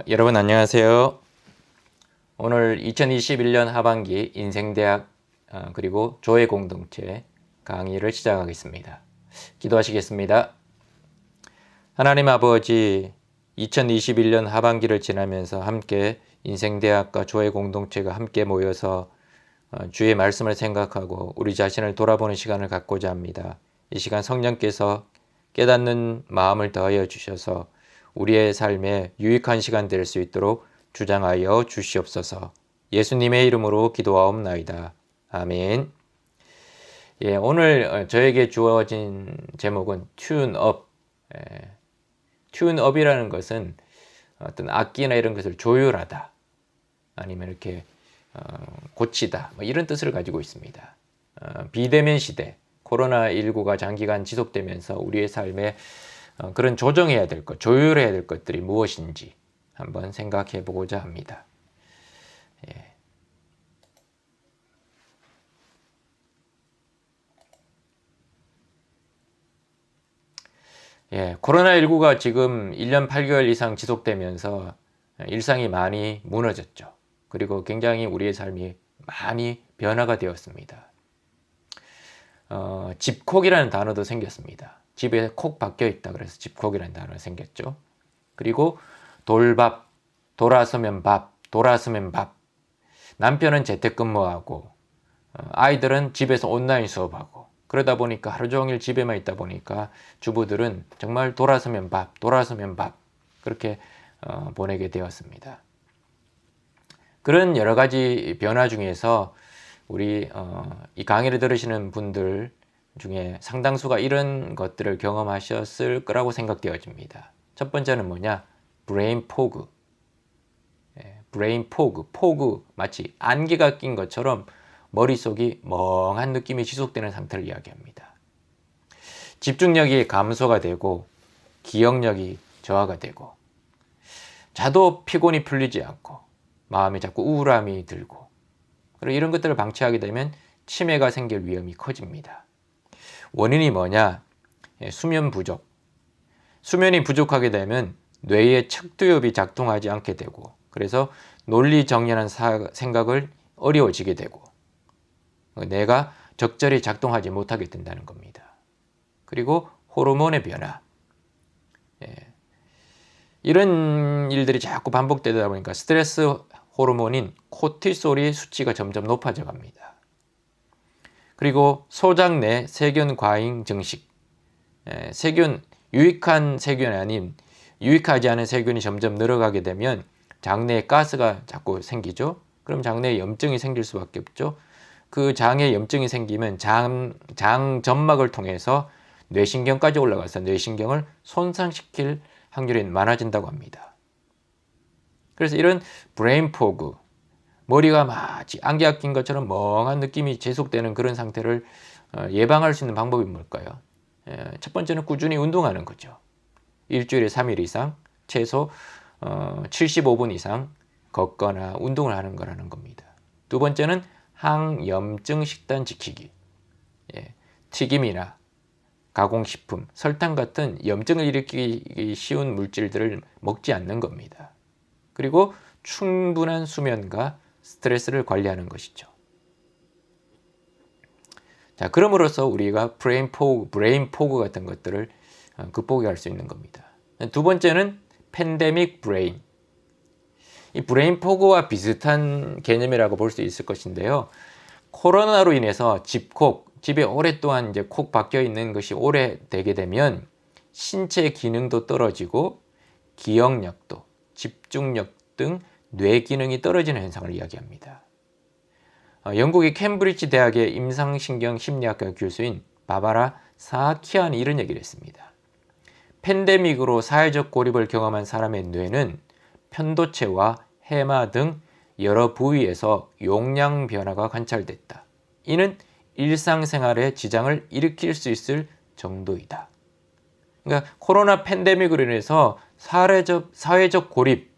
여러분 안녕하세요. 오늘 2021년 하반기 인생대학 그리고 조회 공동체 강의를 시작하겠습니다. 기도하시겠습니다. 하나님 아버지, 2021년 하반기를 지나면서 함께 인생대학과 조회 공동체가 함께 모여서 주의 말씀을 생각하고 우리 자신을 돌아보는 시간을 갖고자 합니다. 이 시간 성령께서 깨닫는 마음을 더하여 주셔서 우리의 삶에 유익한 시간 될 수 있도록 주장하여 주시옵소서. 예수님의 이름으로 기도하옵나이다. 아멘. 오늘 저에게 주어진 제목은 튠업. 튠업이라는 것은 어떤 악기나 이런 것을 조율하다, 아니면 이렇게 고치다, 이런 뜻을 가지고 있습니다. 비대면 시대, 코로나19가 장기간 지속되면서 우리의 삶에 그런 조정해야 될 것, 조율해야 될 것들이 무엇인지 한번 생각해 보고자 합니다. 코로나19가 지금 1년 8개월 이상 지속되면서 일상이 많이 무너졌죠. 그리고 굉장히 우리의 삶이 많이 변화가 되었습니다. 집콕이라는 단어도 생겼습니다. 집에 콕 박혀 있다 그래서 집콕이라는 단어가 생겼죠. 그리고 돌밥, 돌아서면 밥, 돌아서면 밥. 남편은 재택근무하고 아이들은 집에서 온라인 수업하고, 그러다 보니까 하루 종일 집에만 있다 보니까 주부들은 정말 돌아서면 밥, 돌아서면 밥, 그렇게 보내게 되었습니다. 그런 여러 가지 변화 중에서 우리 이 강의를 들으시는 분들 중에 상당수가 이런 것들을 경험하셨을 거라고 생각되어집니다. 첫 번째는 뭐냐? 브레인 포그. 브레인 포그. 포그, 마치 안개가 낀 것처럼 머릿속이 멍한 느낌이 지속되는 상태를 이야기합니다. 집중력이 감소가 되고 기억력이 저하가 되고 자도 피곤이 풀리지 않고 마음에 자꾸 우울함이 들고, 그리고 이런 것들을 방치하게 되면 치매가 생길 위험이 커집니다. 원인이 뭐냐? 수면 부족. 수면이 부족하게 되면 뇌의 척두엽이 작동하지 않게 되고, 그래서 논리정연한 생각을 어려워지게 되고 뇌가 적절히 작동하지 못하게 된다는 겁니다. 그리고 호르몬의 변화. 이런 일들이 자꾸 반복되다 보니까 스트레스 호르몬인 코티솔의 수치가 점점 높아져 갑니다. 그리고 소장 내 세균 과잉 증식. 세균, 유익한 세균이 아닌 유익하지 않은 세균이 점점 늘어가게 되면 장내에 가스가 자꾸 생기죠. 그럼 장내에 염증이 생길 수밖에 없죠. 그 장에 염증이 생기면 장 점막을 통해서 뇌신경까지 올라가서 뇌신경을 손상시킬 확률이 많아진다고 합니다. 그래서 이런 브레인 포그, 머리가 마치 안개가 낀 것처럼 멍한 느낌이 지속되는 그런 상태를 예방할 수 있는 방법이 뭘까요? 첫 번째는 꾸준히 운동하는 거죠. 일주일에 3일 이상, 최소 75분 이상 걷거나 운동을 하는 거라는 겁니다. 두 번째는 항염증 식단 지키기. 튀김이나 가공식품, 설탕 같은 염증을 일으키기 쉬운 물질들을 먹지 않는 겁니다. 그리고 충분한 수면과 스트레스를 관리하는 것이죠. 자, 그럼으로써 우리가 브레인 포그 같은 것들을 극복할 수 있는 겁니다. 두 번째는 팬데믹 브레인. 이 브레인 포그와 비슷한 개념이라고 볼 수 있을 것인데요. 코로나로 인해서 집에 오랫동안 이제 콕 박혀 있는 것이 오래되게 되면 신체 기능도 떨어지고 기억력도, 집중력 등 뇌 기능이 떨어지는 현상을 이야기합니다. 영국의 캠브리지 대학의 임상신경 심리학과 교수인 바바라 사키안이 이런 얘기를 했습니다. 팬데믹으로 사회적 고립을 경험한 사람의 뇌는 편도체와 해마 등 여러 부위에서 용량 변화가 관찰됐다. 이는 일상생활에 지장을 일으킬 수 있을 정도이다. 그러니까 코로나 팬데믹으로 인해서 사회적 고립,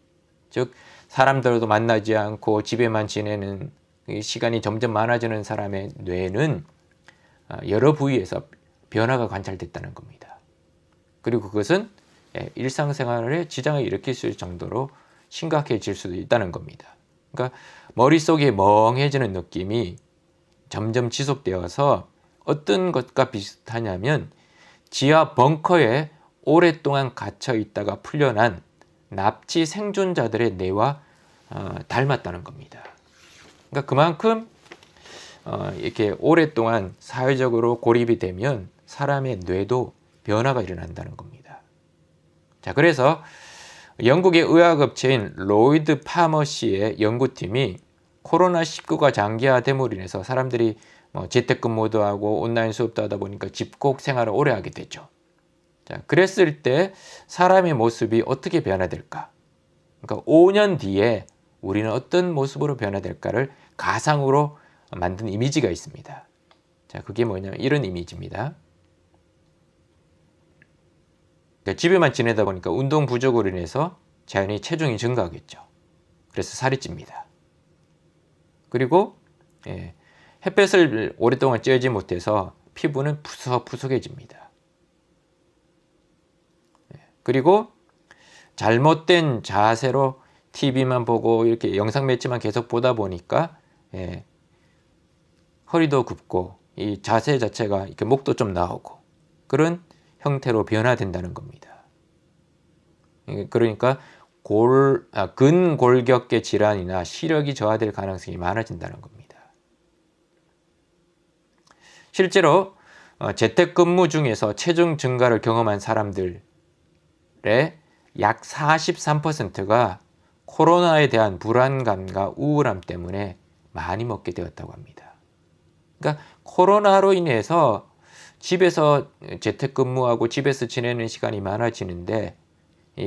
즉 사람들도 만나지 않고 집에만 지내는 시간이 점점 많아지는 사람의 뇌는 여러 부위에서 변화가 관찰됐다는 겁니다. 그리고 그것은 일상생활에 지장을 일으킬 수 있을 정도로 심각해질 수도 있다는 겁니다. 그러니까 머릿속이 멍해지는 느낌이 점점 지속되어서 어떤 것과 비슷하냐면 지하 벙커에 오랫동안 갇혀 있다가 풀려난 납치 생존자들의 뇌와 닮았다는 겁니다. 그러니까 그만큼 이렇게 오랫동안 사회적으로 고립이 되면 사람의 뇌도 변화가 일어난다는 겁니다. 자, 그래서 영국의 의학업체인 로이드 파머시의 연구팀이 코로나19가 장기화됨으로 인해서 사람들이 재택근무도 하고 온라인 수업도 하다 보니까 집콕 생활을 오래 하게 되죠. 자, 그랬을 때 사람의 모습이 어떻게 변화될까? 그러니까 5년 뒤에 우리는 어떤 모습으로 변화될까를 가상으로 만든 이미지가 있습니다. 자, 그게 뭐냐면 이런 이미지입니다. 그러니까 집에만 지내다 보니까 운동 부족으로 인해서 자연히 체중이 증가하겠죠. 그래서 살이 찝니다. 그리고 햇볕을 오랫동안 쬐지 못해서 피부는 푸석푸석해집니다. 그리고 잘못된 자세로 TV만 보고 이렇게 영상 매체만 계속 보다 보니까 허리도 굽고 이 자세 자체가 이렇게 목도 좀 나오고 그런 형태로 변화된다는 겁니다. 그러니까 근골격계 질환이나 시력이 저하될 가능성이 많아진다는 겁니다. 실제로 재택근무 중에서 체중 증가를 경험한 사람들의 약 43%가 코로나에 대한 불안감과 우울함 때문에 많이 먹게 되었다고 합니다. 그러니까 코로나로 인해서 집에서 재택근무하고 집에서 지내는 시간이 많아지는데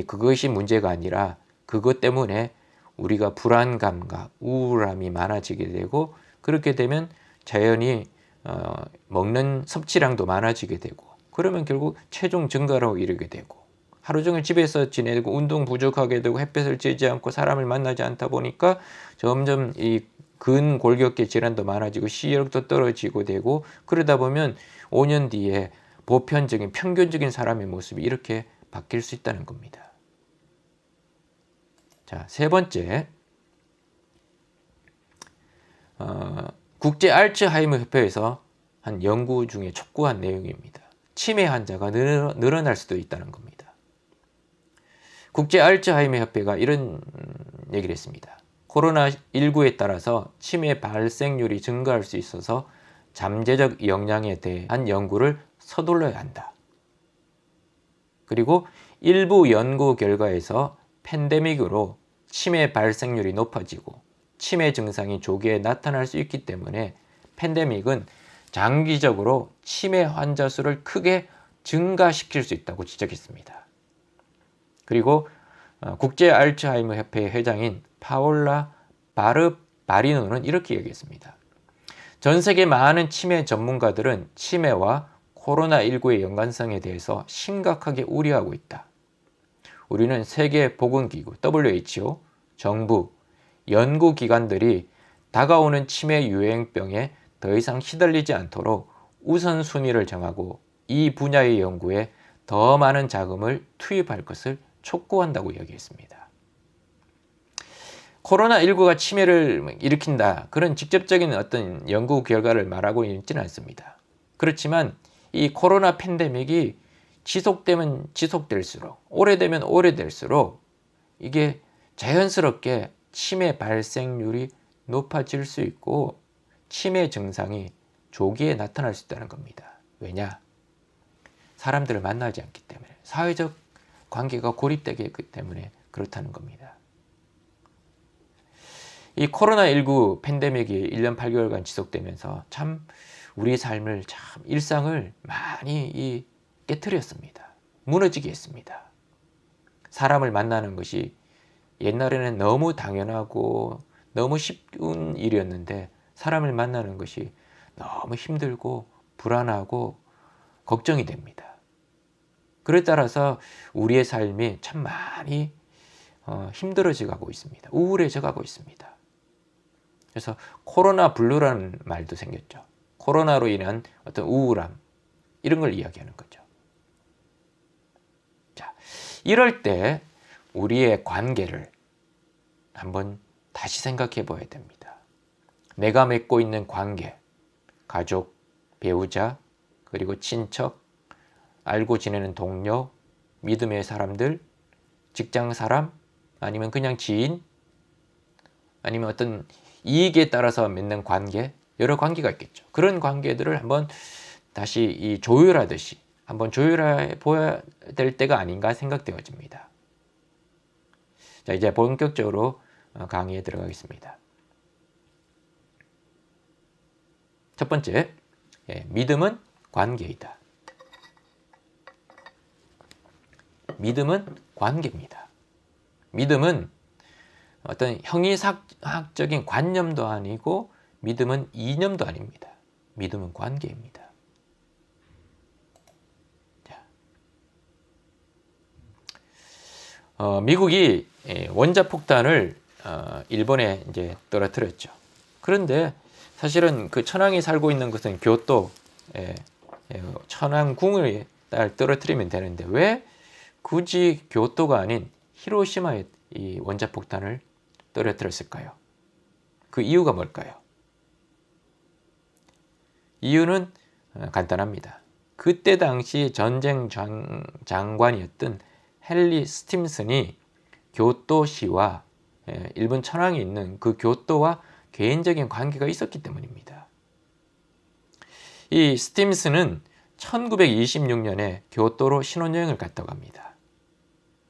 그것이 문제가 아니라 그것 때문에 우리가 불안감과 우울함이 많아지게 되고 그렇게 되면 자연히 먹는 섭취량도 많아지게 되고 그러면 결국 체중 증가로 이르게 되고 하루 종일 집에서 지내고 운동 부족하게 되고 햇볕을 쬐지 않고 사람을 만나지 않다 보니까 점점 이 근골격계 질환도 많아지고 시력도 떨어지고 되고 그러다 보면 5년 뒤에 보편적인 평균적인 사람의 모습이 이렇게 바뀔 수 있다는 겁니다. 자, 세 번째, 국제 알츠하이머 협회에서 한 연구 중에 촉구한 내용입니다. 치매 환자가 늘어날 수도 있다는 겁니다. 국제 알츠하이머 협회가 이런 얘기를 했습니다. 코로나19에 따라서 치매 발생률이 증가할 수 있어서 잠재적 영향에 대한 연구를 서둘러야 한다. 그리고 일부 연구 결과에서 팬데믹으로 치매 발생률이 높아지고 치매 증상이 조기에 나타날 수 있기 때문에 팬데믹은 장기적으로 치매 환자 수를 크게 증가시킬 수 있다고 지적했습니다. 그리고 국제 알츠하이머 협회의 회장인 파올라 바르바리노는 이렇게 얘기했습니다. 전 세계 많은 치매 전문가들은 치매와 코로나19의 연관성에 대해서 심각하게 우려하고 있다. 우리는 세계보건기구, WHO, 정부, 연구기관들이 다가오는 치매 유행병에 더 이상 시달리지 않도록 우선순위를 정하고 이 분야의 연구에 더 많은 자금을 투입할 것을 촉구한다고 이야기했습니다. 코로나19가 치매를 일으킨다. 그런 직접적인 어떤 연구 결과를 말하고 있지는 않습니다. 그렇지만 이 코로나 팬데믹이 지속되면 지속될수록 오래되면 오래될수록 이게 자연스럽게 치매 발생률이 높아질 수 있고 치매 증상이 조기에 나타날 수 있다는 겁니다. 왜냐? 사람들을 만나지 않기 때문에 사회적 관계가 고립되기 때문에 그렇다는 겁니다. 이 코로나19 팬데믹이 1년 8개월간 지속되면서 참 우리의 삶을 참 일상을 많이 깨트렸습니다. 무너지게 했습니다. 사람을 만나는 것이 옛날에는 너무 당연하고 너무 쉬운 일이었는데 사람을 만나는 것이 너무 힘들고 불안하고 걱정이 됩니다. 그에 따라서 우리의 삶이 참 많이 힘들어져 가고 있습니다. 우울해져 가고 있습니다. 그래서 코로나 블루라는 말도 생겼죠. 코로나로 인한 어떤 우울함 이런 걸 이야기하는 거죠. 자, 이럴 때 우리의 관계를 한번 다시 생각해 봐야 됩니다. 내가 맺고 있는 관계, 가족, 배우자, 그리고 친척, 알고 지내는 동료, 믿음의 사람들, 직장 사람, 아니면 그냥 지인, 아니면 어떤 이익에 따라서 맺는 관계, 여러 관계가 있겠죠. 그런 관계들을 한번 다시 조율하듯이 한번 조율해 보아야 될 때가 아닌가 생각되어집니다. 자, 이제 본격적으로 강의에 들어가겠습니다. 첫 번째, 믿음은 관계이다. 믿음은 관계입니다. 믿음은 어떤 형이상학적인 관념도 아니고 믿음은 이념도 아닙니다. 믿음은 관계입니다. 자, 미국이 원자폭탄을 일본에 이제 떨어뜨렸죠. 그런데 사실은 그 천황이 살고 있는 것은 교토, 천황궁을 떨어뜨리면 되는데 왜 굳이 교토가 아닌 히로시마에 이 원자폭탄을 떨어뜨렸을까요? 그 이유가 뭘까요? 이유는 간단합니다. 그때 당시 전쟁 장관이었던 헨리 스팀슨이 교토시와 일본 천황이 있는 그 교토와 개인적인 관계가 있었기 때문입니다. 이 스팀슨은 1926년에 교토로 신혼여행을 갔다고 합니다.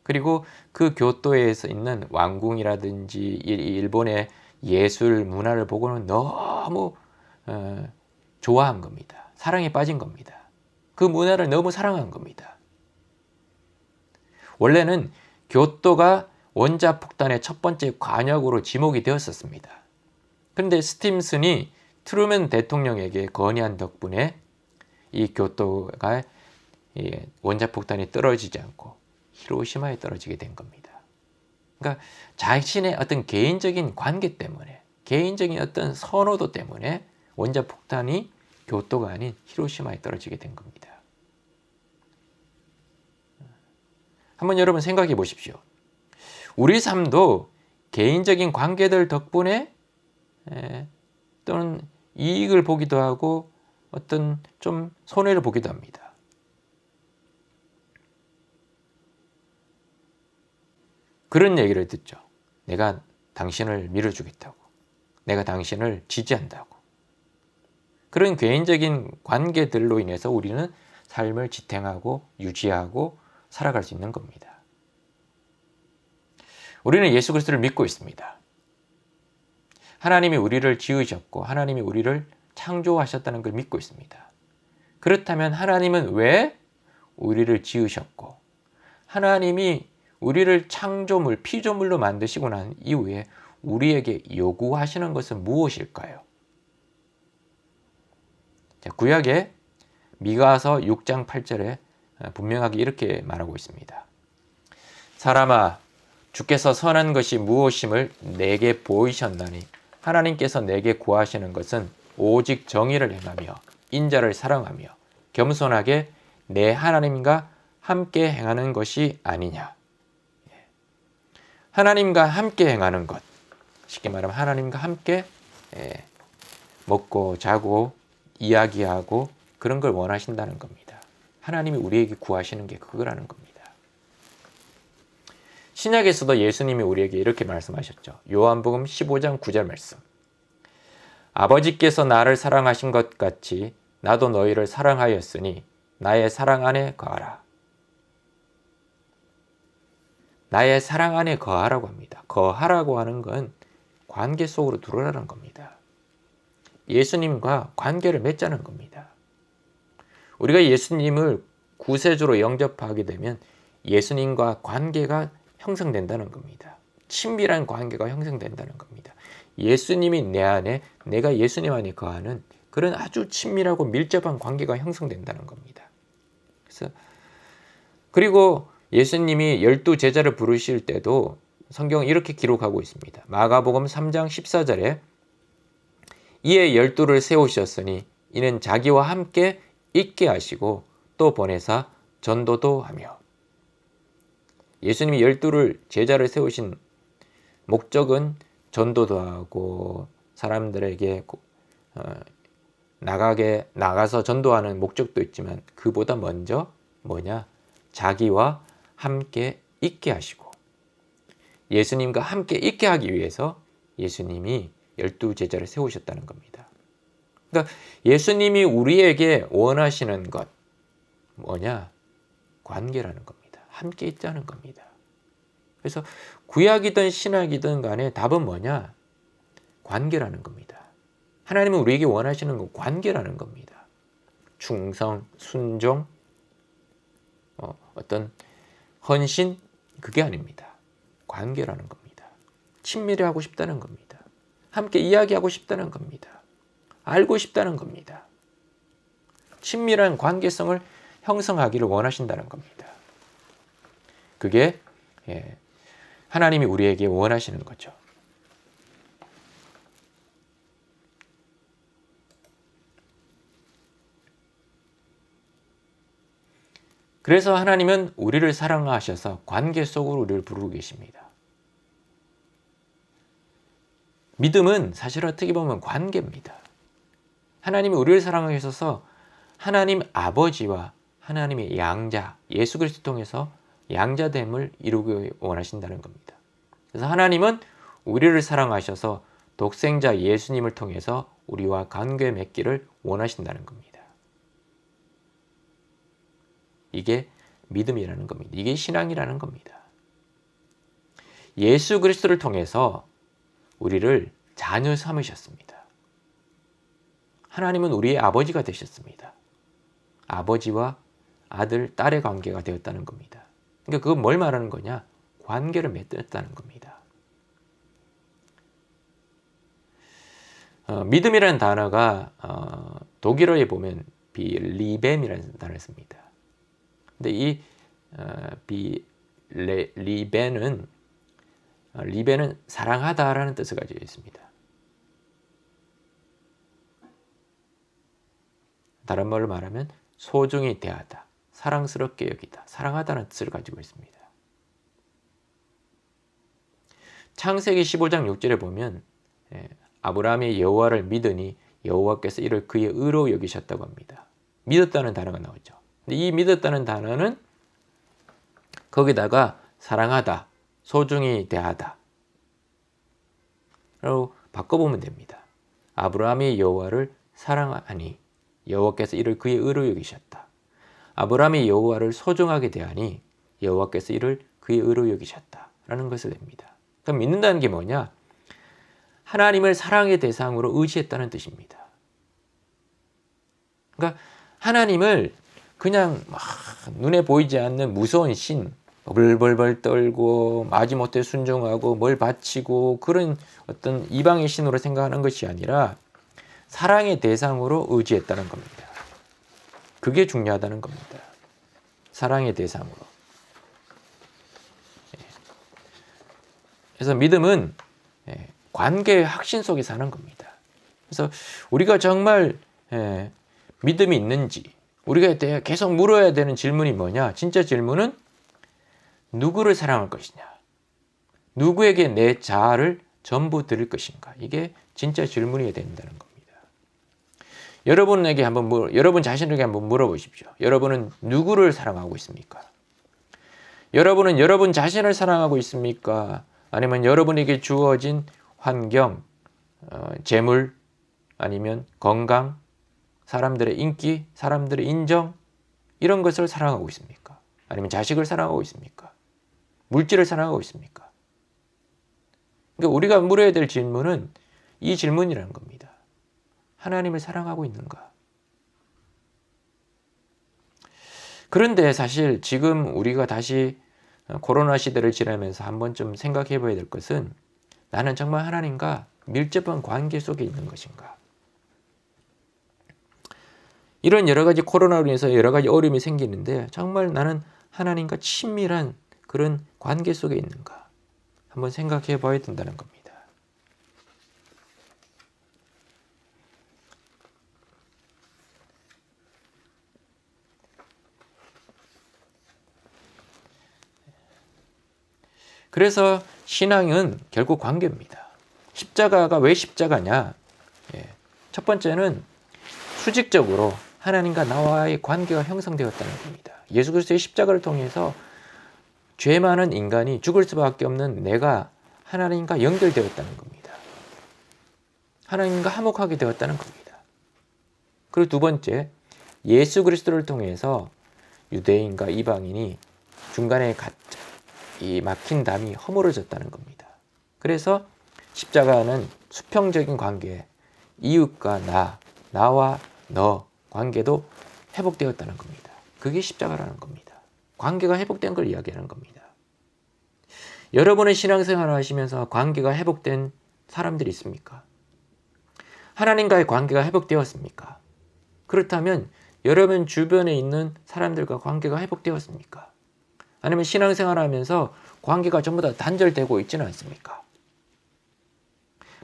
그리고 그 교토에서 있는 왕궁이라든지 일본의 예술 문화를 보고는 너무 좋아한 겁니다. 사랑에 빠진 겁니다. 그 문화를 너무 사랑한 겁니다. 원래는 교토가 원자폭탄의 첫 번째 관역으로 지목이 되었었습니다. 그런데 스팀슨이 트루먼 대통령에게 건의한 덕분에 이 교토가 원자폭탄이 떨어지지 않고 히로시마에 떨어지게 된 겁니다. 그러니까 자신의 어떤 개인적인 관계 때문에, 개인적인 어떤 선호도 때문에 원자폭탄이 교토가 아닌 히로시마에 떨어지게 된 겁니다. 한번 여러분 생각해 보십시오. 우리 삶도 개인적인 관계들 덕분에 또는 이익을 보기도 하고 어떤 좀 손해를 보기도 합니다. 그런 얘기를 듣죠. 내가 당신을 밀어주겠다고. 내가 당신을 지지한다고. 그런 개인적인 관계들로 인해서 우리는 삶을 지탱하고 유지하고 살아갈 수 있는 겁니다. 우리는 예수 그리스도를 믿고 있습니다. 하나님이 우리를 지으셨고 하나님이 우리를 창조하셨다는 걸 믿고 있습니다. 그렇다면 하나님은 왜 우리를 지으셨고 하나님이 우리를 창조물, 피조물로 만드시고 난 이후에 우리에게 요구하시는 것은 무엇일까요? 자, 구약에 미가서 6장 8절에 분명하게 이렇게 말하고 있습니다. 사람아, 주께서 선한 것이 무엇임을 내게 보이셨나니 하나님께서 내게 구하시는 것은 오직 정의를 행하며 인자를 사랑하며 겸손하게 내 하나님과 함께 행하는 것이 아니냐. 하나님과 함께 행하는 것, 쉽게 말하면 하나님과 함께 먹고 자고 이야기하고 그런 걸 원하신다는 겁니다. 하나님이 우리에게 구하시는 게 그거라는 겁니다. 신약에서도 예수님이 우리에게 이렇게 말씀하셨죠. 요한복음 15장 9절 말씀. 아버지께서 나를 사랑하신 것 같이 나도 너희를 사랑하였으니 나의 사랑 안에 거하라. 나의 사랑 안에 거하라고 합니다. 거하라고 하는 건 관계 속으로 들어오라는 겁니다. 예수님과 관계를 맺자는 겁니다. 우리가 예수님을 구세주로 영접하게 되면 예수님과 관계가 형성된다는 겁니다. 친밀한 관계가 형성된다는 겁니다. 예수님이 내 안에, 내가 예수님 안에 거하는 그런 아주 친밀하고 밀접한 관계가 형성된다는 겁니다. 그리고 예수님이 12제자를 부르실 때도 성경은 이렇게 기록하고 있습니다. 마가복음 3장 14절에 이에 12를 세우셨으니 이는 자기와 함께 있게 하시고 또 보내사 전도도 하며. 예수님이 12를 제자를 세우신 목적은 전도도 하고 사람들에게 나가서 전도하는 목적도 있지만 그보다 먼저 뭐냐? 자기와 함께 있게 하시고 예수님과 함께 있게 하기 위해서 예수님이 12제자를 세우셨다는 겁니다. 그러니까 예수님이 우리에게 원하시는 것 뭐냐? 관계라는 겁니다. 함께 있자는 겁니다. 그래서 구약이든 신약이든 간에 답은 뭐냐? 관계라는 겁니다. 하나님은 우리에게 원하시는 건 관계라는 겁니다. 충성, 순종, 어떤 헌신 그게 아닙니다. 관계라는 겁니다. 친밀하고 싶다는 겁니다. 함께 이야기하고 싶다는 겁니다. 알고 싶다는 겁니다. 친밀한 관계성을 형성하기를 원하신다는 겁니다. 그게 하나님이 우리에게 원하시는 거죠. 그래서 하나님은 우리를 사랑하셔서 관계 속으로 우리를 부르고 계십니다. 믿음은 사실 어떻게 보면 관계입니다. 하나님이 우리를 사랑하셔서 하나님 아버지와 하나님의 양자, 예수 그리스도 통해서 양자됨을 이루기 원하신다는 겁니다. 그래서 하나님은 우리를 사랑하셔서 독생자 예수님을 통해서 우리와 관계 맺기를 원하신다는 겁니다. 이게 믿음이라는 겁니다. 이게 신앙이라는 겁니다. 예수 그리스도를 통해서 우리를 자녀 삼으셨습니다. 하나님은 우리의 아버지가 되셨습니다. 아버지와 아들, 딸의 관계가 되었다는 겁니다. 그러니까 그건 뭘 말하는 거냐? 관계를 맺었다는 겁니다. 믿음이라는 단어가 독일어에 보면 리벤이라는 단어를 씁니다. 근데 이 리벤은 사랑하다라는 뜻을 가지고 있습니다. 다른 말로 말하면 소중히 대하다, 사랑스럽게 여기다, 사랑하다는 뜻을 가지고 있습니다. 창세기 15장 6절에 보면 아브라함이 여호와를 믿으니 여호와께서 이를 그의 의로 여기셨다고 합니다. 믿었다는 단어가 나오죠. 근데 이 믿었다는 단어는 거기다가 사랑하다, 소중히 대하다 라고 바꿔보면 됩니다. 아브라함이 여호와를 사랑하니 여호와께서 이를 그의 의로 여기셨다. 아브라함이 여호와를 소중하게 대하니 여호와께서 이를 그의 의로 여기셨다 라는 것을 냅니다. 그럼 믿는다는 게 뭐냐? 하나님을 사랑의 대상으로 의지했다는 뜻입니다. 그러니까 하나님을 그냥 막 눈에 보이지 않는 무서운 신, 벌벌벌 떨고 마지못해 순종하고 뭘 바치고 그런 어떤 이방의 신으로 생각하는 것이 아니라 사랑의 대상으로 의지했다는 겁니다. 그게 중요하다는 겁니다. 사랑의 대상으로. 그래서 믿음은 관계의 확신 속에 사는 겁니다. 그래서 우리가 정말 믿음이 있는지 우리가 계속 물어야 되는 질문이 뭐냐? 진짜 질문은 누구를 사랑할 것이냐? 누구에게 내 자아를 전부 드릴 것인가? 이게 진짜 질문이 된다는 겁니다. 여러분 자신에게 한번 물어보십시오. 여러분은 누구를 사랑하고 있습니까? 여러분은 여러분 자신을 사랑하고 있습니까? 아니면 여러분에게 주어진 환경, 재물, 아니면 건강, 사람들의 인기, 사람들의 인정 이런 것을 사랑하고 있습니까? 아니면 자식을 사랑하고 있습니까? 물질을 사랑하고 있습니까? 그러니까 우리가 물어야 될 질문은 이 질문이라는 겁니다. 하나님을 사랑하고 있는가? 그런데 사실 지금 우리가 다시 코로나 시대를 지나면서 한번 좀 생각해 봐야 될 것은 나는 정말 하나님과 밀접한 관계 속에 있는 것인가? 이런 여러 가지 코로나로 인해서 여러 가지 어려움이 생기는데 정말 나는 하나님과 친밀한 그런 관계 속에 있는가? 한번 생각해 봐야 된다는 겁니다. 그래서 신앙은 결국 관계입니다. 십자가가 왜 십자가냐? 첫 번째는 수직적으로 하나님과 나와의 관계가 형성되었다는 겁니다. 예수 그리스도의 십자가를 통해서 죄 많은 인간이 죽을 수밖에 없는 내가 하나님과 연결되었다는 겁니다. 하나님과 화목하게 되었다는 겁니다. 그리고 두 번째, 예수 그리스도를 통해서 유대인과 이방인이 중간에 이 막힌 담이 허물어졌다는 겁니다. 그래서 십자가는 수평적인 관계, 이웃과 나와 너 관계도 회복되었다는 겁니다. 그게 십자가라는 겁니다. 관계가 회복된 걸 이야기하는 겁니다. 여러분의 신앙생활을 하시면서 관계가 회복된 사람들이 있습니까? 하나님과의 관계가 회복되었습니까? 그렇다면 여러분 주변에 있는 사람들과 관계가 회복되었습니까? 아니면 신앙생활을 하면서 관계가 전부 다 단절되고 있지는 않습니까?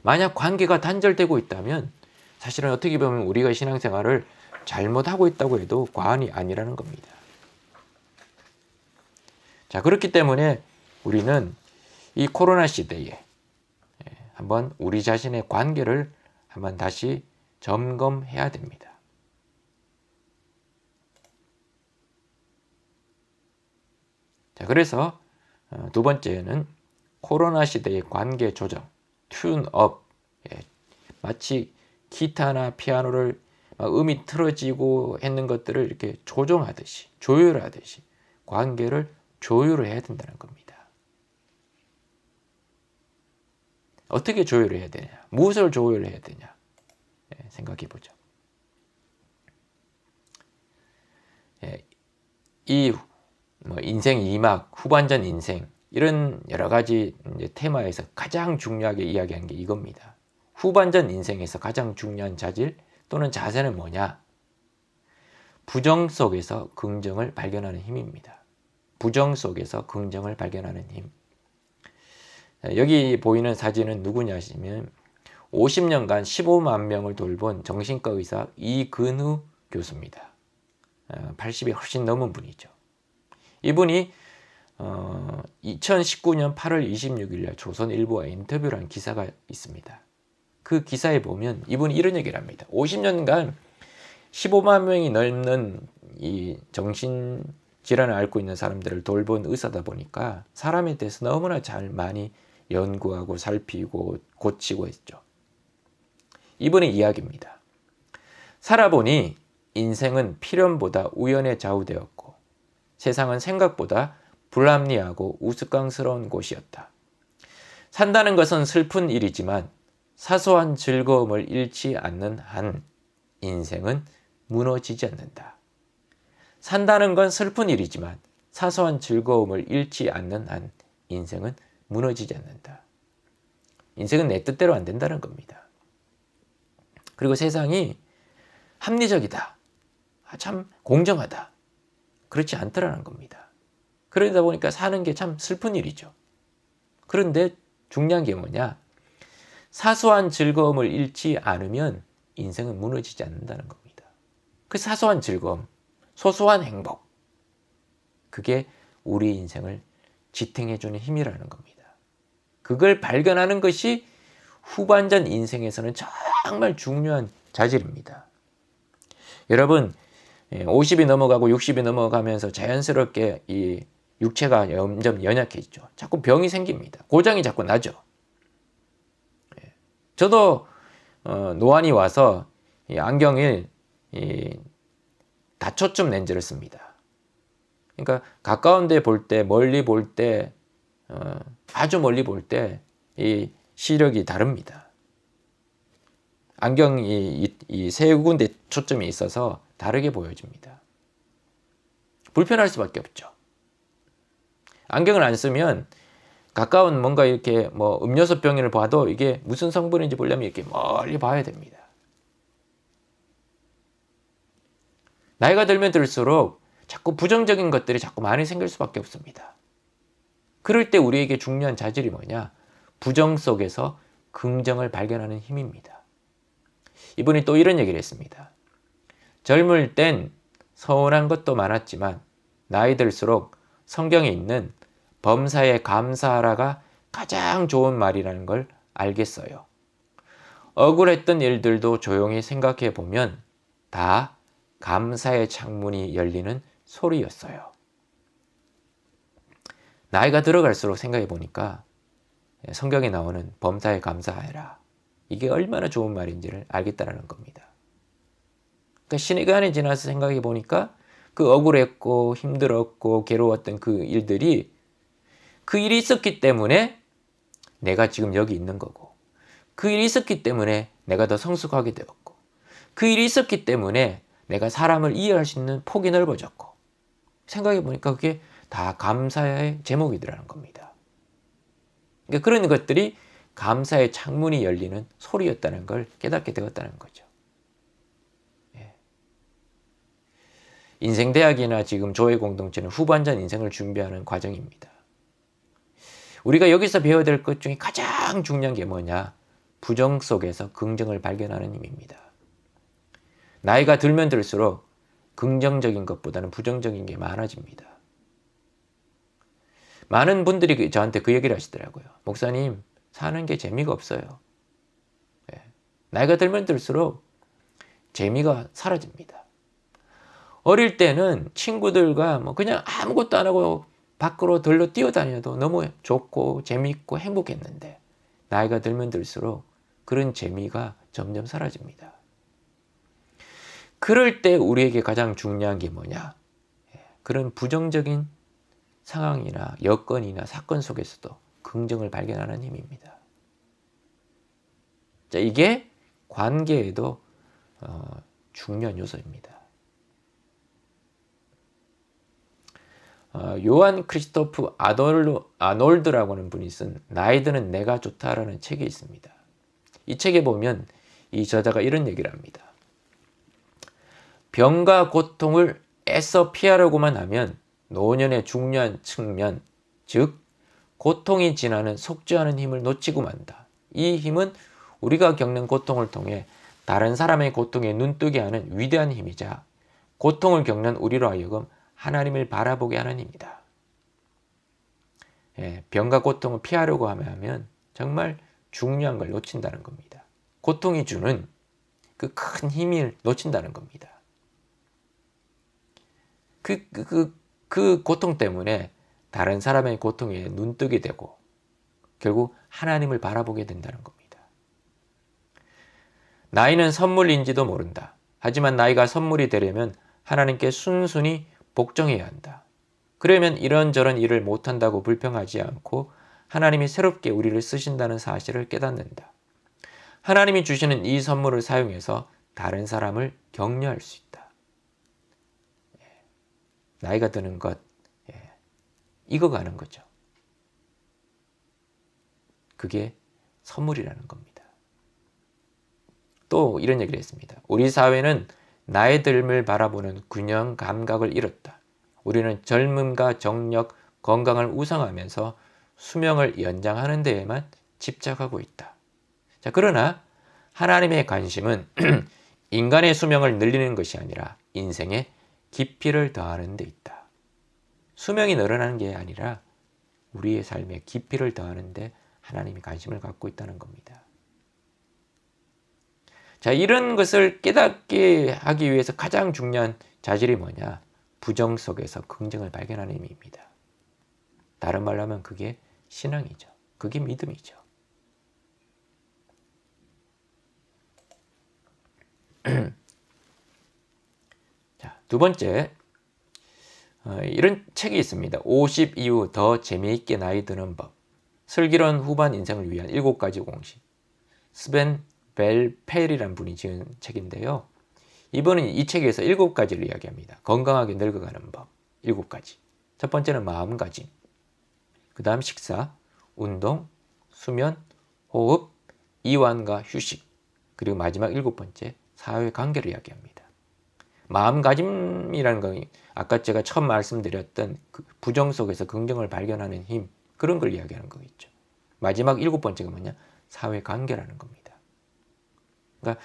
만약 관계가 단절되고 있다면 사실은 어떻게 보면 우리가 신앙생활을 잘못하고 있다고 해도 과언이 아니라는 겁니다. 자, 그렇기 때문에 우리는 이 코로나 시대에 한번 우리 자신의 관계를 한번 다시 점검해야 됩니다. 자, 그래서 두 번째는 코로나 시대의 관계 조정, 튠업. 마치 기타나 피아노를 음이 틀어지고 했는 것들을 이렇게 조정하듯이, 조율하듯이 관계를 조율을 해야 된다는 겁니다. 어떻게 조율을 해야 되냐? 무엇을 조율을 해야 되냐? 생각해 보죠. 이 인생 2막, 후반전 인생 이런 여러 가지 테마에서 가장 중요하게 이야기한 게 이겁니다. 후반전 인생에서 가장 중요한 자질 또는 자세는 뭐냐? 부정 속에서 긍정을 발견하는 힘입니다. 부정 속에서 긍정을 발견하는 힘. 여기 보이는 사진은 누구냐 하시면 50년간 15만 명을 돌본 정신과 의사 이근우 교수입니다. 80이 훨씬 넘은 분이죠. 이분이 2019년 8월 26일 날 조선일보와 인터뷰를 한 기사가 있습니다. 그 기사에 보면 이분이 이런 얘기를 합니다. 50년간 15만 명이 넘는 이 정신질환을 앓고 있는 사람들을 돌본 의사다 보니까 사람에 대해서 너무나 잘 많이 연구하고 살피고 고치고 했죠. 이분의 이야기입니다. 살아보니 인생은 필연보다 우연에 좌우되었고 세상은 생각보다 불합리하고 우스꽝스러운 곳이었다. 산다는 것은 슬픈 일이지만 사소한 즐거움을 잃지 않는 한 인생은 무너지지 않는다. 산다는 건 슬픈 일이지만 사소한 즐거움을 잃지 않는 한 인생은 무너지지 않는다. 인생은 내 뜻대로 안 된다는 겁니다. 그리고 세상이 합리적이다. 참 공정하다. 그렇지 않더라는 겁니다. 그러다 보니까 사는 게 참 슬픈 일이죠. 그런데 중요한 게 뭐냐? 사소한 즐거움을 잃지 않으면 인생은 무너지지 않는다는 겁니다. 그 사소한 즐거움, 소소한 행복, 그게 우리 인생을 지탱해주는 힘이라는 겁니다. 그걸 발견하는 것이 후반전 인생에서는 정말 중요한 자질입니다. 여러분, 50이 넘어가고 60이 넘어가면서 자연스럽게 이 육체가 점점 연약해지죠. 자꾸 병이 생깁니다. 고장이 자꾸 나죠. 저도 노안이 와서 이 안경을 다초점 렌즈를 씁니다. 그러니까 가까운 데 볼 때, 멀리 볼 때, 아주 멀리 볼 때 이 시력이 다릅니다. 안경이 이 세 군데 초점이 있어서 다르게 보여집니다. 불편할 수밖에 없죠. 안경을 안 쓰면 가까운 뭔가 이렇게 음료수 병을 봐도 이게 무슨 성분인지 보려면 이렇게 멀리 봐야 됩니다. 나이가 들면 들수록 자꾸 부정적인 것들이 자꾸 많이 생길 수밖에 없습니다. 그럴 때 우리에게 중요한 자질이 뭐냐? 부정 속에서 긍정을 발견하는 힘입니다. 이분이 또 이런 얘기를 했습니다. 젊을 땐 서운한 것도 많았지만 나이 들수록 성경에 있는 범사에 감사하라가 가장 좋은 말이라는 걸 알겠어요. 억울했던 일들도 조용히 생각해 보면 다 감사의 창문이 열리는 소리였어요. 나이가 들어갈수록 생각해 보니까 성경에 나오는 범사에 감사하라. 이게 얼마나 좋은 말인지를 알겠다는 겁니다. 그러니까 시간이 지나서 생각해 보니까 그 억울했고 힘들었고 괴로웠던 그 일들이 그 일이 있었기 때문에 내가 지금 여기 있는 거고, 그 일이 있었기 때문에 내가 더 성숙하게 되었고, 그 일이 있었기 때문에 내가 사람을 이해할 수 있는 폭이 넓어졌고, 생각해 보니까 그게 다 감사의 제목이더라는 겁니다. 그러니까 그런 것들이 감사의 창문이 열리는 소리였다는 걸 깨닫게 되었다는 거죠. 인생대학이나 지금 조회 공동체는 후반전 인생을 준비하는 과정입니다. 우리가 여기서 배워야 될 것 중에 가장 중요한 게 뭐냐? 부정 속에서 긍정을 발견하는 힘입니다. 나이가 들면 들수록 긍정적인 것보다는 부정적인 게 많아집니다. 많은 분들이 저한테 그 얘기를 하시더라고요. 목사님, 사는 게 재미가 없어요. 나이가 들면 들수록 재미가 사라집니다. 어릴 때는 친구들과 뭐 그냥 아무것도 안 하고 밖으로 들러 뛰어다녀도 너무 좋고 재미있고 행복했는데, 나이가 들면 들수록 그런 재미가 점점 사라집니다. 그럴 때 우리에게 가장 중요한 게 뭐냐? 그런 부정적인 상황이나 여건이나 사건 속에서도 긍정을 발견하는 힘입니다. 자, 이게 관계에도 중요한 요소입니다. 요한 크리스토프 아놀드라고 하는 분이 쓴 나이 드는 내가 좋다라는 책이 있습니다. 이 책에 보면 이 저자가 이런 얘기를 합니다. 병과 고통을 애써 피하려고만 하면 노년의 중요한 측면, 즉 고통이 지나는 속죄하는 힘을 놓치고 만다. 이 힘은 우리가 겪는 고통을 통해 다른 사람의 고통에 눈뜨게 하는 위대한 힘이자 고통을 겪는 우리로 하여금 하나님을 바라보게 하는 힘이다. 병과 고통을 피하려고 하면 정말 중요한 걸 놓친다는 겁니다. 고통이 주는 그 큰 힘을 놓친다는 겁니다. 그 고통 때문에 다른 사람의 고통에 눈뜨게 되고 결국 하나님을 바라보게 된다는 겁니다. 나이는 선물인지도 모른다. 하지만 나이가 선물이 되려면 하나님께 순순히 복종해야 한다. 그러면 이런저런 일을 못한다고 불평하지 않고 하나님이 새롭게 우리를 쓰신다는 사실을 깨닫는다. 하나님이 주시는 이 선물을 사용해서 다른 사람을 격려할 수 있다. 나이가 드는 것, 익어가는 거죠. 그게 선물이라는 겁니다. 또 이런 얘기를 했습니다. 우리 사회는 나이 듦을 바라보는 균형 감각을 잃었다. 우리는 젊음과 정력, 건강을 우상하면서 수명을 연장하는 데에만 집착하고 있다. 자, 그러나 하나님의 관심은 인간의 수명을 늘리는 것이 아니라 인생의 깊이를 더하는 데 있다. 수명이 늘어나는 게 아니라 우리의 삶에 깊이를 더하는 데 하나님이 관심을 갖고 있다는 겁니다. 자, 이런 것을 깨닫게 하기 위해서 가장 중요한 자질이 뭐냐? 부정 속에서 긍정을 발견하는 힘입니다. 다른 말로 하면 그게 신앙이죠. 그게 믿음이죠. 자, 두 번째, 이런 책이 있습니다. 50 이후 더 재미있게 나이 드는 법. 슬기로운 후반 인생을 위한 7가지 공식. 스벤 벨펠이라는 분이 지은 책인데요. 이분은 이 책에서 7가지를 이야기합니다. 건강하게 늙어가는 법 7가지. 첫 번째는 마음가짐, 그 다음 식사, 운동, 수면, 호흡, 이완과 휴식, 그리고 마지막 7번째 사회관계를 이야기합니다. 마음가짐이라는 건 아까 제가 처음 말씀드렸던 그 부정 속에서 긍정을 발견하는 힘, 그런 걸 이야기하는 거겠죠. 마지막 7번째가 뭐냐? 사회관계라는 겁니다. 그러니까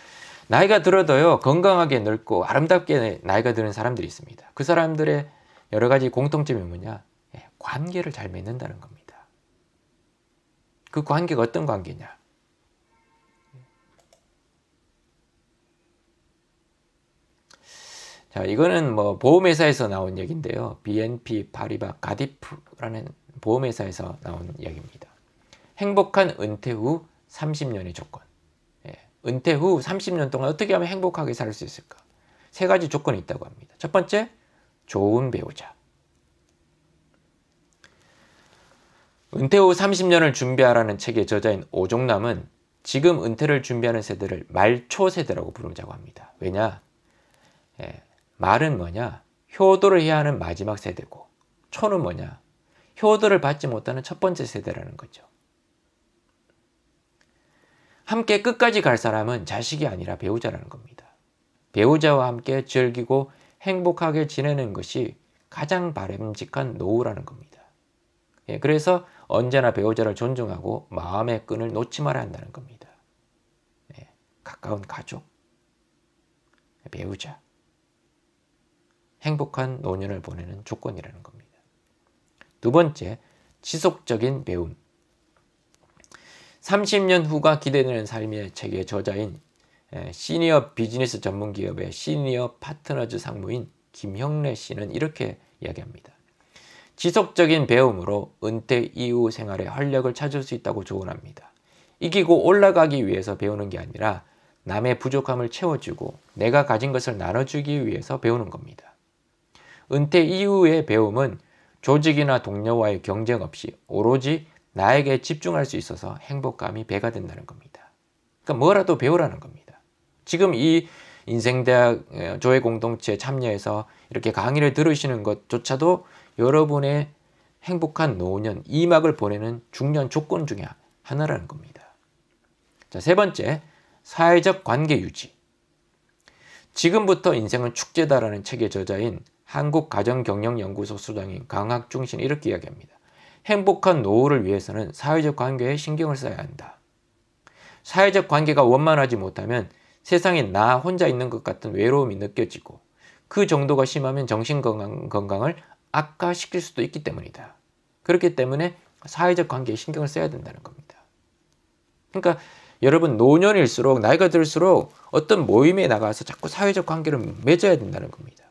나이가 들어도요, 건강하게 늙고 아름답게 나이가 드는 사람들이 있습니다. 그 사람들의 여러 가지 공통점이 뭐냐? 관계를 잘 맺는다는 겁니다. 그 관계가 어떤 관계냐? 자, 이거는 뭐 보험회사에서 나온 얘기인데요. BNP 파리바 가디프라는 보험회사에서 나온 얘기입니다. 행복한 은퇴 후 30년의 조건. 예, 은퇴 후 30년 동안 어떻게 하면 행복하게 살 수 있을까? 세 가지 조건이 있다고 합니다. 첫 번째, 좋은 배우자. 은퇴 후 30년을 준비하라는 책의 저자인 오종남은 지금 은퇴를 준비하는 세대를 말초 세대라고 부르자고 합니다. 왜냐? 예, 말은 뭐냐? 효도를 해야 하는 마지막 세대고, 초는 뭐냐? 효도를 받지 못하는 첫 번째 세대라는 거죠. 함께 끝까지 갈 사람은 자식이 아니라 배우자라는 겁니다. 배우자와 함께 즐기고 행복하게 지내는 것이 가장 바람직한 노후라는 겁니다. 예, 그래서 언제나 배우자를 존중하고 마음의 끈을 놓지 말아야 한다는 겁니다. 예, 가까운 가족, 배우자, 행복한 노년을 보내는 조건이라는 겁니다. 두 번째, 지속적인 배움. 30년 후가 기대되는 삶의 책의 저자인 시니어 비즈니스 전문 기업의 시니어 파트너즈 상무인 김형래 씨는 이렇게 이야기합니다. 지속적인 배움으로 은퇴 이후 생활에 활력을 찾을 수 있다고 조언합니다. 이기고 올라가기 위해서 배우는 게 아니라 남의 부족함을 채워주고 내가 가진 것을 나눠주기 위해서 배우는 겁니다. 은퇴 이후의 배움은 조직이나 동료와의 경쟁 없이 오로지 나에게 집중할 수 있어서 행복감이 배가 된다는 겁니다. 그러니까 뭐라도 배우라는 겁니다. 지금 이 인생대학 조회 공동체에 참여해서 이렇게 강의를 들으시는 것조차도 여러분의 행복한 노년, 이막을 보내는 중요한 조건 중에 하나라는 겁니다. 자, 세 번째, 사회적 관계 유지. 지금부터 인생은 축제다라는 책의 저자인 한국가정경영연구소 수장인 강학중 씨는 이렇게 이야기합니다. 행복한 노후를 위해서는 사회적 관계에 신경을 써야 한다. 사회적 관계가 원만하지 못하면 세상에 나 혼자 있는 것 같은 외로움이 느껴지고 그 정도가 심하면 정신건강을 악화시킬 수도 있기 때문이다. 그렇기 때문에 사회적 관계에 신경을 써야 된다는 겁니다. 그러니까 여러분 노년일수록 나이가 들수록 어떤 모임에 나가서 자꾸 사회적 관계를 맺어야 된다는 겁니다.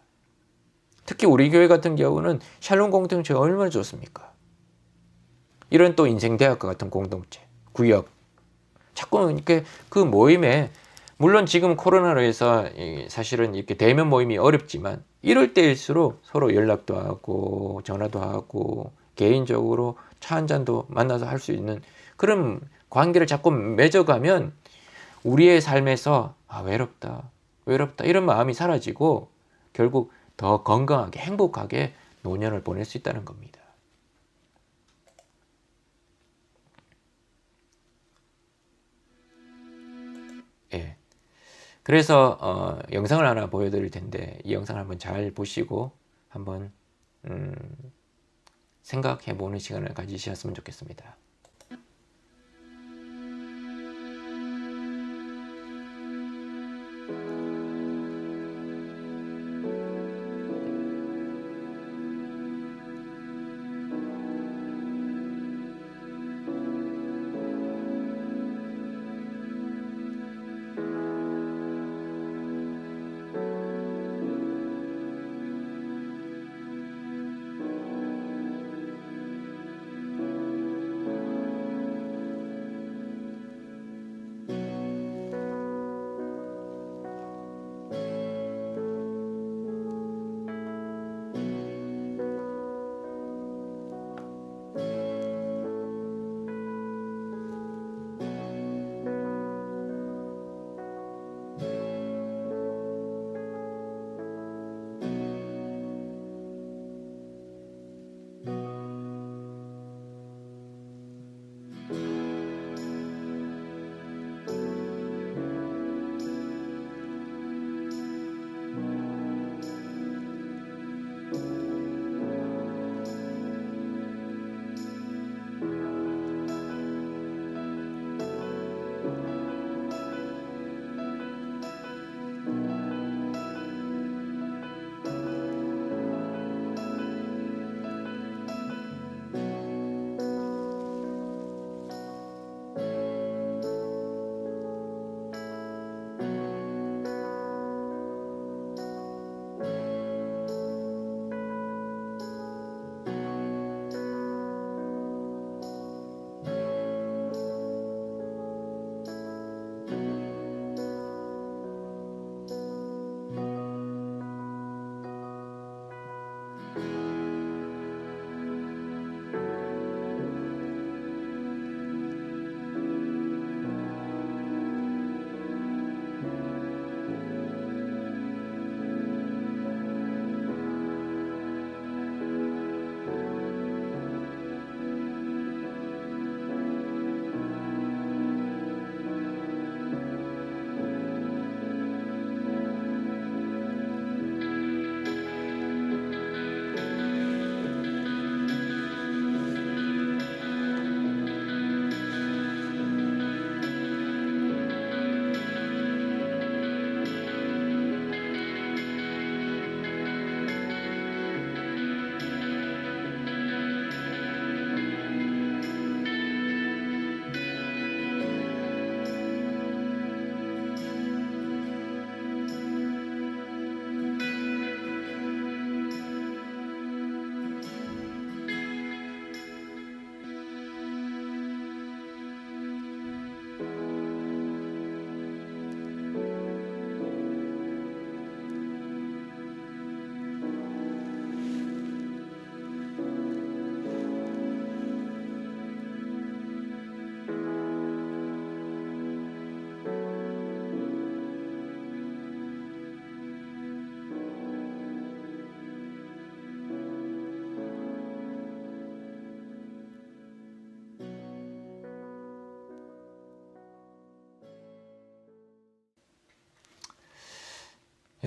특히 우리 교회 같은 경우는 샬롬 공동체가 얼마나 좋습니까? 이런 또 인생대학과 같은 공동체, 구역. 자꾸 이렇게 그 모임에 물론 지금 코로나로 해서 사실은 이렇게 대면 모임이 어렵지만 이럴 때일수록 서로 연락도 하고 전화도 하고 개인적으로 차 한 잔도 만나서 할 수 있는 그런 관계를 자꾸 맺어가면 우리의 삶에서 외롭다 이런 마음이 사라지고 결국 더 건강하게 행복하게 노년을 보낼 수 있다는 겁니다. 예. 그래서 영상을 하나 보여드릴 텐데 이 영상을 한번 잘 보시고 한번 생각해보는 시간을 가지셨으면 좋겠습니다.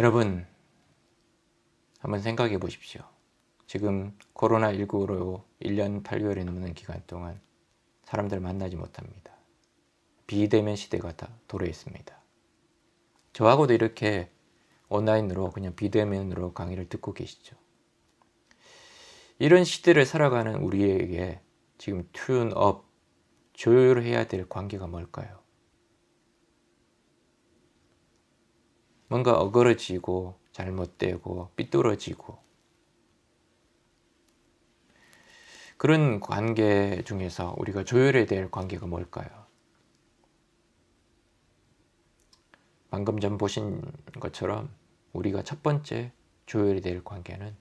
여러분, 한번 생각해 보십시오. 지금 코로나19로 1년 8개월이 넘는 기간 동안 사람들 만나지 못합니다. 비대면 시대가 다 도래했습니다. 저하고도 이렇게 온라인으로 그냥 비대면으로 강의를 듣고 계시죠. 이런 시대를 살아가는 우리에게 지금 튠업, 조율해야 될 관계가 뭘까요? 뭔가 어그러지고 잘못되고 삐뚤어지고 그런 관계 중에서 우리가 조율해야 될 관계가 뭘까요? 방금 전 보신 것처럼 우리가 첫 번째 조율해야 될 관계는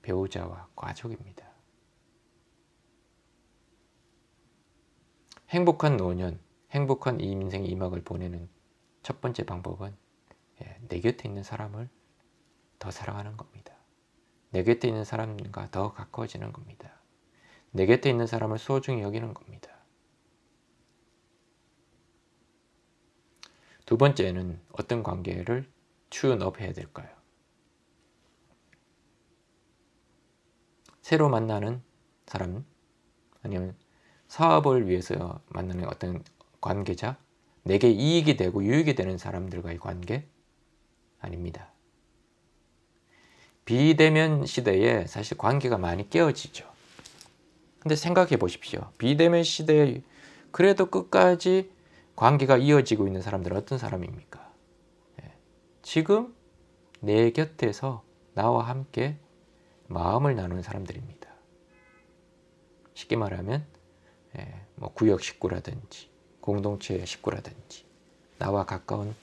배우자와 가족입니다. 행복한 노년, 행복한 인생의 이막을 보내는 첫 번째 방법은 내 곁에 있는 사람을 더 사랑하는 겁니다. 내 곁에 있는 사람과 더 가까워지는 겁니다. 내 곁에 있는 사람을 소중히 여기는 겁니다. 두 번째는 어떤 관계를 튠업 해야 될까요? 새로 만나는 사람, 아니면 사업을 위해서 만나는 어떤 관계자, 내게 이익이 되고 유익이 되는 사람들과의 관계? 아닙니다. 비대면 시대에 사실 관계가 많이 깨어지죠. 근데 생각해 보십시오. 비대면 시대에 그래도 끝까지 관계가 이어지고 있는 사람들은 어떤 사람입니까? 지금 내 곁에서 나와 함께 마음을 나누는 사람들입니다. 쉽게 말하면 뭐 구역 식구라든지 공동체 식구라든지 나와 가까운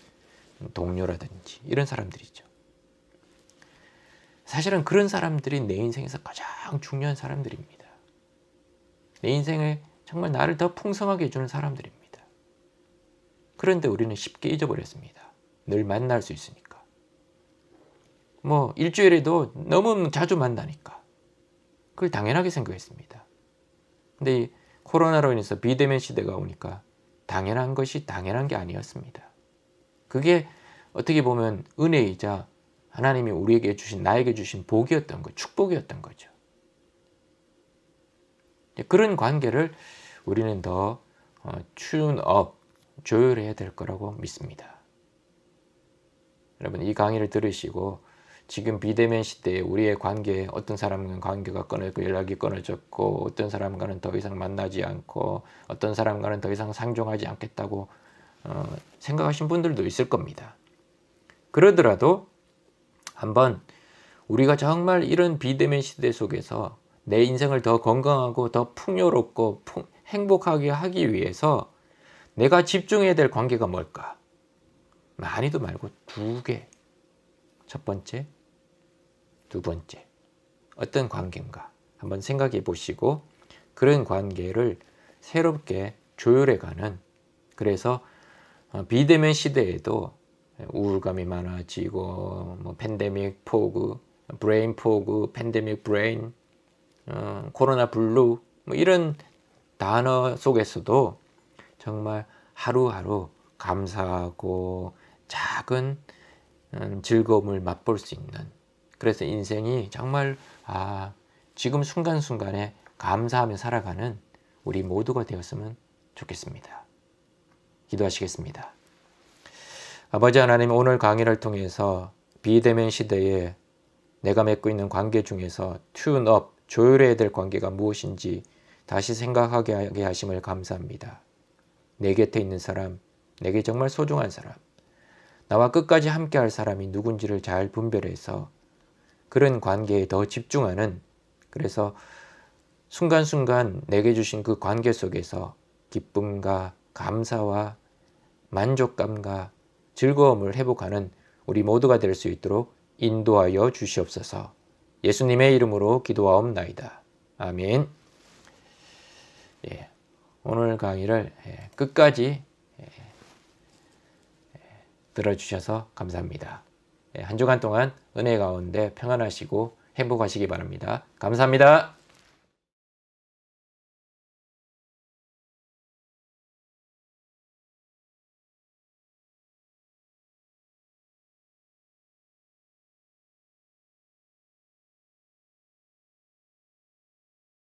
동료라든지 이런 사람들이죠. 사실은 그런 사람들이 내 인생에서 가장 중요한 사람들입니다. 내 인생에 정말 나를 더 풍성하게 해주는 사람들입니다. 그런데 우리는 쉽게 잊어버렸습니다. 늘 만날 수 있으니까. 뭐 일주일에도 너무 자주 만나니까 그걸 당연하게 생각했습니다. 근데 이 코로나로 인해서 비대면 시대가 오니까 당연한 것이 당연한 게 아니었습니다. 그게 어떻게 보면 은혜이자 하나님이 우리에게 주신, 나에게 주신 복이었던 거, 축복이었던 거죠. 그런 관계를 우리는 더 튠업, 조율해야 될 거라고 믿습니다. 여러분, 이 강의를 들으시고 지금 비대면 시대에 우리의 관계에 어떤 사람과는 관계가 끊어졌고 연락이 끊어졌고 어떤 사람과는 더 이상 만나지 않고 어떤 사람과는 더 이상 상종하지 않겠다고 생각하신 분들도 있을 겁니다. 그러더라도 한번 우리가 정말 이런 비대면 시대 속에서 내 인생을 더 건강하고 더 풍요롭고 행복하게 하기 위해서 내가 집중해야 될 관계가 뭘까? 많이도 말고 두 개. 첫 번째, 두 번째. 어떤 관계인가? 한번 생각해 보시고 그런 관계를 새롭게 조율해가는, 그래서 비대면 시대에도 우울감이 많아지고 뭐 팬데믹 포그, 브레인 포그, 팬데믹 브레인, 코로나 블루 뭐 이런 단어 속에서도 정말 하루하루 감사하고 작은 즐거움을 맛볼 수 있는, 그래서 인생이 정말 지금 순간순간에 감사하며 살아가는 우리 모두가 되었으면 좋겠습니다. 기도하시겠습니다. 아버지 하나님, 오늘 강의를 통해서 비대면 시대에 내가 맺고 있는 관계 중에서 튠업, 조율해야 될 관계가 무엇인지 다시 생각하게 하심을 감사합니다. 내 곁에 있는 사람, 내게 정말 소중한 사람, 나와 끝까지 함께 할 사람이 누군지를 잘 분별해서 그런 관계에 더 집중하는, 그래서 순간순간 내게 주신 그 관계 속에서 기쁨과 감사와 만족감과 즐거움을 회복하는 우리 모두가 될 수 있도록 인도하여 주시옵소서. 예수님의 이름으로 기도하옵나이다. 아멘. 오늘 강의를 끝까지 들어주셔서 감사합니다. 한 주간 동안 은혜 가운데 평안하시고 행복하시기 바랍니다. 감사합니다.